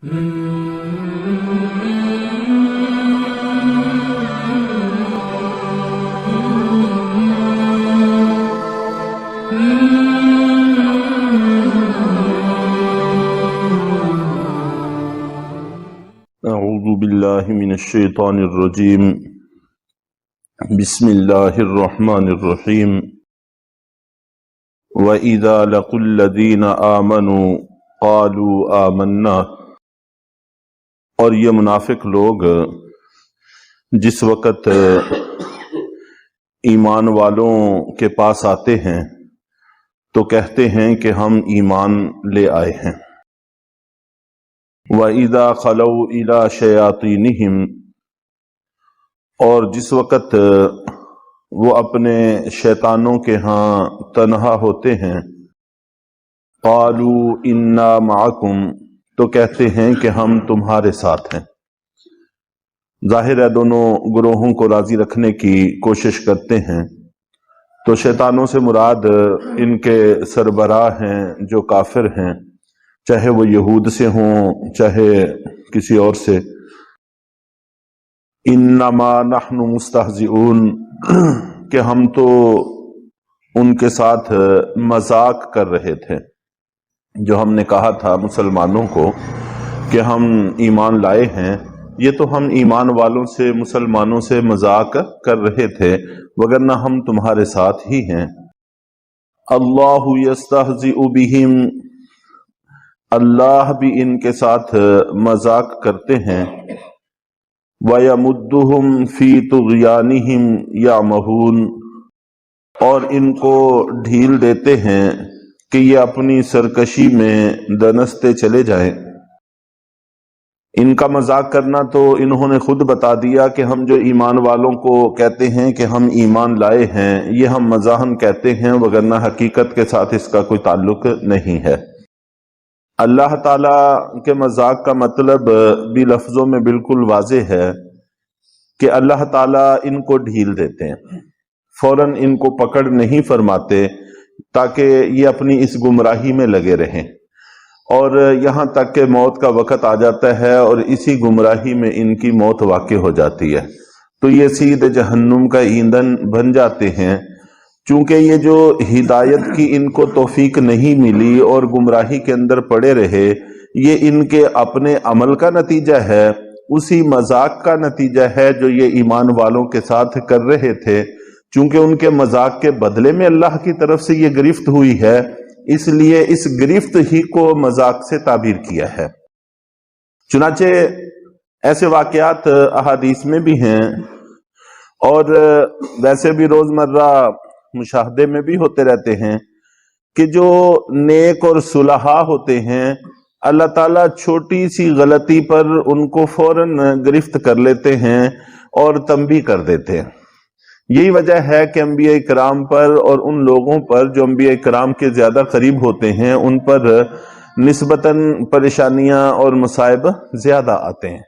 اعوذ باللہ من الشیطان الرجیم بسم اللہ الرحمن الرحیم وَإِذَا لَقُوا الَّذِينَ آمَنُوا قَالُوا آمَنَّا، اور یہ منافق لوگ جس وقت ایمان والوں کے پاس آتے ہیں تو کہتے ہیں کہ ہم ایمان لے آئے ہیں۔ وَإِذَا خَلَوْا إِلَى شَيَاطِينِهِمْ، اور جس وقت وہ اپنے شیطانوں کے ہاں تنہا ہوتے ہیں، قَالُوا إِنَّا مَعَكُمْ، تو کہتے ہیں کہ ہم تمہارے ساتھ ہیں۔ ظاہر ہے دونوں گروہوں کو راضی رکھنے کی کوشش کرتے ہیں، تو شیطانوں سے مراد ان کے سربراہ ہیں جو کافر ہیں، چاہے وہ یہود سے ہوں چاہے کسی اور سے۔ انما نحن مستہزئون، کہ ہم تو ان کے ساتھ مذاق کر رہے تھے۔ جو ہم نے کہا تھا مسلمانوں کو کہ ہم ایمان لائے ہیں، یہ تو ہم ایمان والوں سے مسلمانوں سے مذاق کر رہے تھے، وگرنہ ہم تمہارے ساتھ ہی ہیں۔ اللہ یستہزئ بہم، اللہ بھی ان کے ساتھ مذاق کرتے ہیں۔ وَيَمُدُّهُمْ فِي طُغْيَانِهِمْ يَعْمَهُونَ، اور ان کو ڈھیل دیتے ہیں کہ یہ اپنی سرکشی میں دنستے چلے جائیں۔ ان کا مذاق کرنا تو انہوں نے خود بتا دیا کہ ہم جو ایمان والوں کو کہتے ہیں کہ ہم ایمان لائے ہیں، یہ ہم مزاحن کہتے ہیں، وگرنہ حقیقت کے ساتھ اس کا کوئی تعلق نہیں ہے۔ اللہ تعالیٰ کے مذاق کا مطلب بھی لفظوں میں بالکل واضح ہے کہ اللہ تعالیٰ ان کو ڈھیل دیتے ہیں، فوراً ان کو پکڑ نہیں فرماتے تاکہ یہ اپنی اس گمراہی میں لگے رہیں، اور یہاں تک کہ موت کا وقت آ جاتا ہے اور اسی گمراہی میں ان کی موت واقع ہو جاتی ہے، تو یہ سیدھے جہنم کا ایندھن بن جاتے ہیں۔ چونکہ یہ جو ہدایت کی ان کو توفیق نہیں ملی اور گمراہی کے اندر پڑے رہے، یہ ان کے اپنے عمل کا نتیجہ ہے، اسی مذاق کا نتیجہ ہے جو یہ ایمان والوں کے ساتھ کر رہے تھے۔ چونکہ ان کے مذاق کے بدلے میں اللہ کی طرف سے یہ گرفت ہوئی ہے، اس لیے اس گرفت ہی کو مذاق سے تعبیر کیا ہے۔ چنانچہ ایسے واقعات احادیث میں بھی ہیں، اور ویسے بھی روزمرہ مشاہدے میں بھی ہوتے رہتے ہیں کہ جو نیک اور صلحاء ہوتے ہیں، اللہ تعالیٰ چھوٹی سی غلطی پر ان کو فوراً گرفت کر لیتے ہیں اور تنبیہ کر دیتے ہیں۔ یہی وجہ ہے کہ انبیاء کرام پر اور ان لوگوں پر جو انبیاء کرام کے زیادہ قریب ہوتے ہیں، ان پر نسبتاً پریشانیاں اور مصائب زیادہ آتے ہیں۔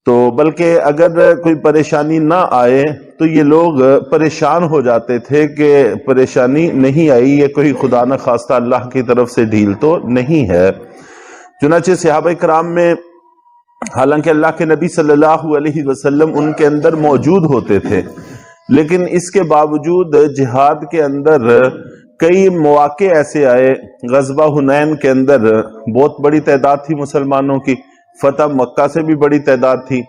تو بلکہ اگر کوئی پریشانی نہ آئے تو یہ لوگ پریشان ہو جاتے تھے کہ پریشانی نہیں آئی، یہ کوئی خدا نہ خواستہ اللہ کی طرف سے ڈھیل تو نہیں ہے۔ چنانچہ صحابہ کرام میں حالانکہ اللہ کے نبی صلی اللہ علیہ وسلم ان کے اندر موجود ہوتے تھے، لیکن اس کے باوجود جہاد کے اندر کئی مواقع ایسے آئے۔ غزوہ حنین کے اندر بہت بڑی تعداد تھی مسلمانوں کی، فتح مکہ سے بھی بڑی تعداد تھی،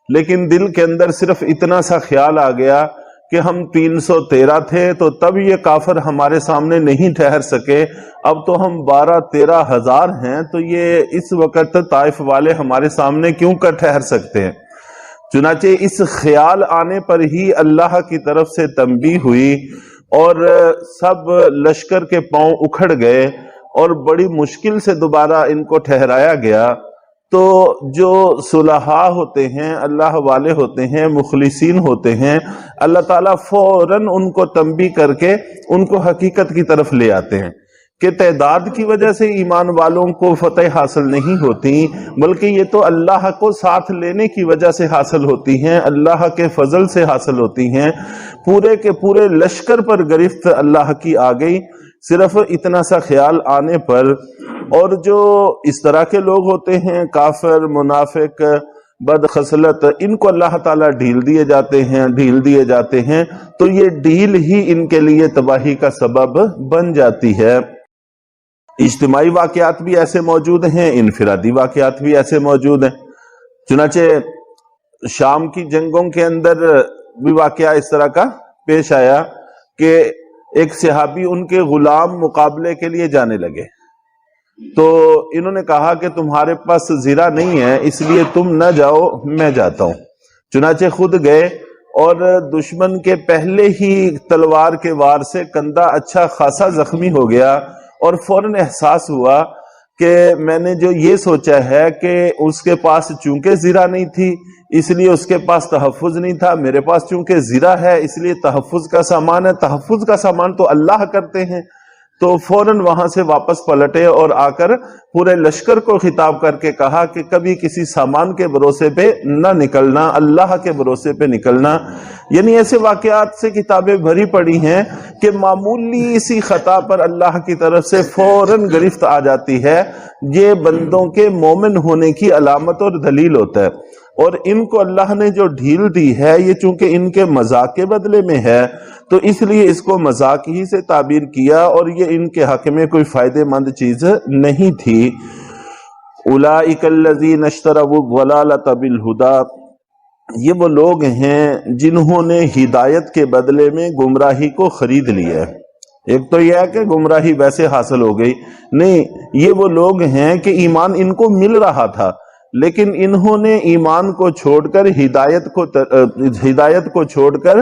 لیکن دل کے اندر صرف اتنا سا خیال آ گیا کہ ہم 313 تھے تو تب یہ کافر ہمارے سامنے نہیں ٹھہر سکے، اب تو ہم 12-13 ہزار ہیں، تو یہ اس وقت طائف والے ہمارے سامنے کیوں کر ٹھہر سکتے ہیں۔ چنانچہ اس خیال آنے پر ہی اللہ کی طرف سے تنبیہ ہوئی اور سب لشکر کے پاؤں اکھڑ گئے اور بڑی مشکل سے دوبارہ ان کو ٹھہرایا گیا۔ تو جو صلحاء ہوتے ہیں، اللہ والے ہوتے ہیں، مخلصین ہوتے ہیں، اللہ تعالیٰ فوراً ان کو تنبیہ کر کے ان کو حقیقت کی طرف لے آتے ہیں کہ تعداد کی وجہ سے ایمان والوں کو فتح حاصل نہیں ہوتی، بلکہ یہ تو اللہ کو ساتھ لینے کی وجہ سے حاصل ہوتی ہیں، اللہ کے فضل سے حاصل ہوتی ہیں۔ پورے کے پورے لشکر پر گرفت اللہ کی آ گئی، صرف اتنا سا خیال آنے پر، اور جو اس طرح کے لوگ ہوتے ہیں کافر، منافق، بد خصلت، ان کو اللہ تعالیٰ ڈھیل دیے جاتے ہیں تو یہ ڈھیل ہی ان کے لیے تباہی کا سبب بن جاتی ہے۔ اجتماعی واقعات بھی ایسے موجود ہیں، انفرادی واقعات بھی ایسے موجود ہیں۔ چنانچہ شام کی جنگوں کے اندر بھی واقعہ اس طرح کا پیش آیا کہ ایک صحابی ان کے غلام مقابلے کے لیے جانے لگے، تو انہوں نے کہا کہ تمہارے پاس زرہ نہیں ہے، اس لیے تم نہ جاؤ، میں جاتا ہوں۔ چنانچہ خود گئے اور دشمن کے پہلے ہی تلوار کے وار سے کندھا اچھا خاصا زخمی ہو گیا، اور فوراً احساس ہوا کہ میں نے جو یہ سوچا ہے کہ اس کے پاس چونکہ زرہ نہیں تھی اس لیے اس کے پاس تحفظ نہیں تھا، میرے پاس چونکہ زرہ ہے اس لیے تحفظ کا سامان ہے، تحفظ کا سامان تو اللہ کرتے ہیں۔ تو فوراً وہاں سے واپس پلٹے اور آ کر پورے لشکر کو خطاب کر کے کہا کہ کبھی کسی سامان کے بھروسے پہ نہ نکلنا، اللہ کے بھروسے پہ نکلنا۔ یعنی ایسے واقعات سے کتابیں بھری پڑی ہیں کہ معمولی سی خطا پر اللہ کی طرف سے فوراً گرفت آ جاتی ہے۔ یہ بندوں کے مومن ہونے کی علامت اور دلیل ہوتا ہے، اور ان کو اللہ نے جو ڈھیل دی ہے یہ چونکہ ان کے مذاق کے بدلے میں ہے تو اس لیے اس کو مذاق ہی سے تعبیر کیا، اور یہ ان کے حق میں کوئی فائدہ مند چیز نہیں تھی۔ اولئک الذین اشتروا الضلالۃ بالہدی، یہ وہ لوگ ہیں جنہوں نے ہدایت کے بدلے میں گمراہی کو خرید لیا ہے۔ ایک تو یہ ہے کہ گمراہی ویسے حاصل ہو گئی، نہیں، یہ وہ لوگ ہیں کہ ایمان ان کو مل رہا تھا لیکن انہوں نے ایمان کو چھوڑ کر ہدایت کو چھوڑ کر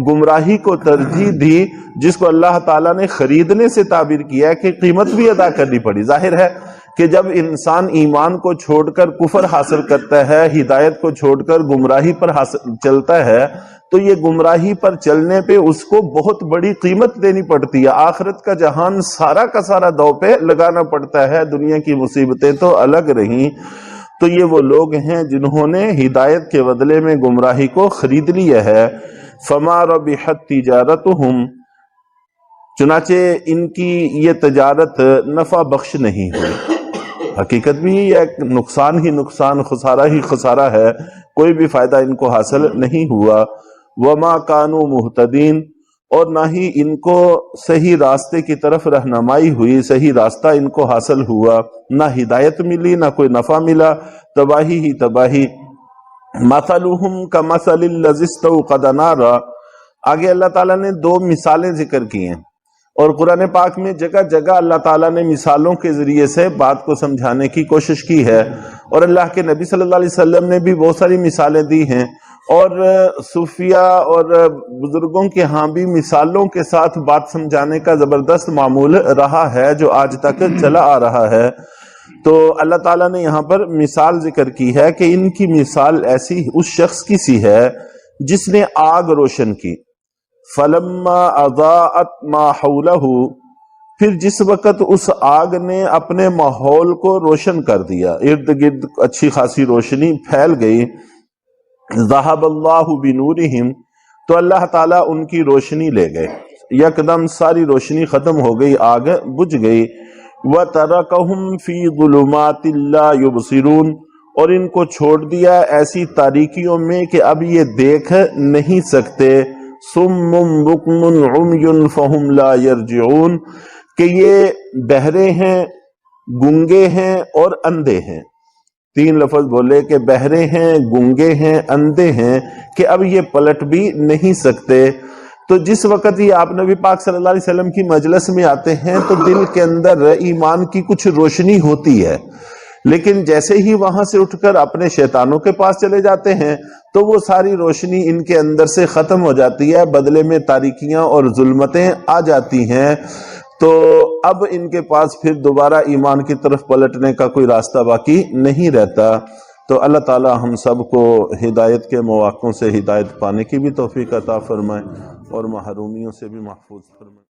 گمراہی کو ترجیح دی، جس کو اللہ تعالیٰ نے خریدنے سے تعبیر کیا ہے کہ قیمت بھی ادا کرنی پڑی۔ ظاہر ہے کہ جب انسان ایمان کو چھوڑ کر کفر حاصل کرتا ہے، ہدایت کو چھوڑ کر گمراہی پر چلتا ہے، تو یہ گمراہی پر چلنے پہ اس کو بہت بڑی قیمت دینی پڑتی ہے، آخرت کا جہان سارا کا سارا دو پہ لگانا پڑتا ہے، دنیا کی مصیبتیں تو الگ رہیں۔ تو یہ وہ لوگ ہیں جنہوں نے ہدایت کے بدلے میں گمراہی کو خرید لیا ہے۔ فما ربحت تجارتہم، چنانچہ ان کی یہ تجارت نفع بخش نہیں ہوئی۔ حقیقت بھی یہ ایک نقصان ہی نقصان، خسارہ ہی خسارہ ہے، کوئی بھی فائدہ ان کو حاصل نہیں ہوا۔ وما کانوا مہتدین، اور نہ ہی ان کو صحیح راستے کی طرف رہنمائی ہوئی، صحیح راستہ ان کو حاصل ہوا، نہ ہدایت ملی نہ کوئی نفع ملا، تباہی ہی تباہی۔ مثلہم کمثل الذی استوقد نارا، آگے اللہ تعالیٰ نے دو مثالیں ذکر کی ہیں، اور قرآن پاک میں جگہ جگہ اللہ تعالیٰ نے مثالوں کے ذریعے سے بات کو سمجھانے کی کوشش کی ہے، اور اللہ کے نبی صلی اللہ علیہ وسلم نے بھی بہت ساری مثالیں دی ہیں، اور صوفیہ اور بزرگوں کے ہاں بھی مثالوں کے ساتھ بات سمجھانے کا زبردست معمول رہا ہے جو آج تک چلا آ رہا ہے۔ تو اللہ تعالیٰ نے یہاں پر مثال ذکر کی ہے کہ ان کی مثال ایسی اس شخص کی سی ہے جس نے آگ روشن کی، فلما اضاءت ما حولہ، پھر جس وقت اس آگ نے اپنے ماحول کو روشن کر دیا، ارد گرد اچھی خاصی روشنی پھیل گئی، ذہب اللہ بنورہم، تو اللہ تعالیٰ ان کی روشنی لے گئے، یکدم ساری روشنی ختم ہو گئی، آگ بجھ گئی۔ وَتَرَكَهُمْ فِي ظُلُمَاتٍ لَا يُبْصِرُونَ، اور ان کو چھوڑ دیا ایسی تاریکیوں میں کہ اب یہ دیکھ نہیں سکتے، صُمٌّ بُكْمٌ عُمْيٌ فَهُمْ لَا يَرْجِعُونَ، کہ یہ بہرے ہیں، گنگے ہیں اور اندھے ہیں۔ تین لفظ بولے کہ بہرے ہیں، گنگے ہیں، اندھے ہیں، کہ اب یہ پلٹ بھی نہیں سکتے۔ تو جس وقت یہ آپ نبی پاک صلی اللہ علیہ وسلم کی مجلس میں آتے ہیں تو دل کے اندر ایمان کی کچھ روشنی ہوتی ہے، لیکن جیسے ہی وہاں سے اٹھ کر اپنے شیطانوں کے پاس چلے جاتے ہیں تو وہ ساری روشنی ان کے اندر سے ختم ہو جاتی ہے، بدلے میں تاریکیاں اور ظلمتیں آ جاتی ہیں۔ تو اب ان کے پاس پھر دوبارہ ایمان کی طرف پلٹنے کا کوئی راستہ باقی نہیں رہتا۔ تو اللہ تعالی ہم سب کو ہدایت کے مواقعوں سے ہدایت پانے کی بھی توفیق عطا فرمائے اور محرومیوں سے بھی محفوظ فرمائے۔